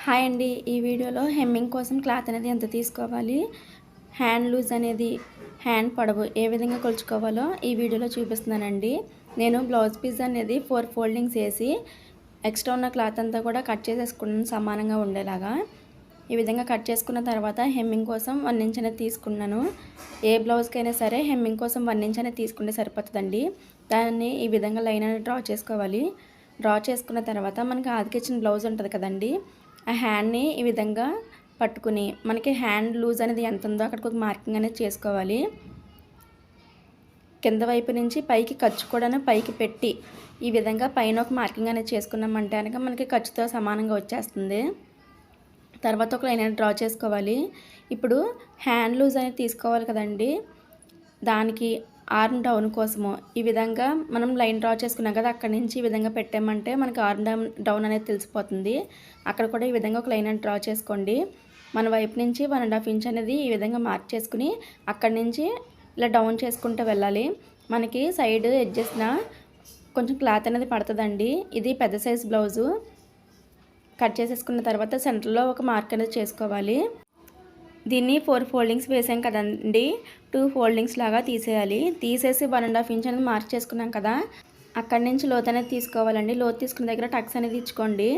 Hi అండి. ఈ వీడియోలో హెమ్మింగ్ కోసం క్లాత్ అనేది ఎంత తీసుకోవాలి, హ్యాండ్ లూజ్ అనేది హ్యాండ్ పొడవు ఏ విధంగా కొలుచుకోవాలో ఈ వీడియోలో చూపిస్తున్నానండి. నేను బ్లౌజ్ పీస్ అనేది 4 ఫోల్డింగ్స్ వేసి ఎక్స్ట్రా ఉన్న క్లాత్ అంతా కూడా కట్ చేసేసుకున్నాను సమానంగా ఉండేలాగా. ఈ విధంగా కట్ చేసుకున్న తర్వాత హెమ్మింగ్ కోసం 1 ఇంచ్ అనేది తీసుకున్నాను. ఏ బ్లౌజ్కైనా సరే హెమ్మింగ్ కోసం 1 ఇంచ్ అనేది తీసుకుంటే సరిపోతుందండి. దాన్ని ఈ విధంగా లైన్ అనేది డ్రా చేసుకోవాలి. డ్రా చేసుకున్న తర్వాత మనకి ఆదికిచ్చిన బ్లౌజ్ ఉంటుంది కదండి, ఆ హ్యాండ్ని ఈ విధంగా పట్టుకుని మనకి హ్యాండ్ లూజ్ అనేది ఎంత ఉందో అక్కడికి ఒక మార్కింగ్ అనేది చేసుకోవాలి. కింద వైపు నుంచి పైకి ఖర్చు కూడా పైకి పెట్టి ఈ విధంగా పైన ఒక మార్కింగ్ అనేది చేసుకున్నామంటే కనుక మనకి ఖర్చుతో సమానంగా వచ్చేస్తుంది. తర్వాత ఒక లైన్ అనేది డ్రా చేసుకోవాలి. ఇప్పుడు హ్యాండ్ లూజ్ అనేది తీసుకోవాలి కదండి, దానికి ఆర్మ్ డౌన్ కోసము ఈ విధంగా మనం లైన్ డ్రా చేసుకున్నాం కదా, అక్కడి నుంచి ఈ విధంగా పెట్టామంటే మనకి ఆర్మ్ డౌన్ అనేది తెలిసిపోతుంది. అక్కడ కూడా ఈ విధంగా ఒక లైన్ అనేది డ్రా చేసుకోండి. మన వైపు నుంచి 1.5 ఇంచ్ అనేది ఈ విధంగా మార్క్ చేసుకుని అక్కడి నుంచి ఇలా డౌన్ చేసుకుంటూ వెళ్ళాలి. మనకి సైడ్ ఎడ్జెస్న కొంచెం క్లాత్ అనేది పడుతుందండి. ఇది పెద్ద సైజ్ బ్లౌజు. కట్ చేసేసుకున్న తర్వాత సెంటర్లో ఒక మార్క్ అనేది చేసుకోవాలి. దీన్ని 4 ఫోల్డింగ్స్ వేసాం కదండి, 2 ఫోల్డింగ్స్ లాగా తీసేయాలి. తీసేసి 1.5 ఇంచ్ అనేది మార్క్ చేసుకున్నాం కదా, అక్కడి నుంచి లోతు అనేది తీసుకోవాలండి. లోతు తీసుకున్న దగ్గర టక్స్ అనేది ఇచ్చుకోండి.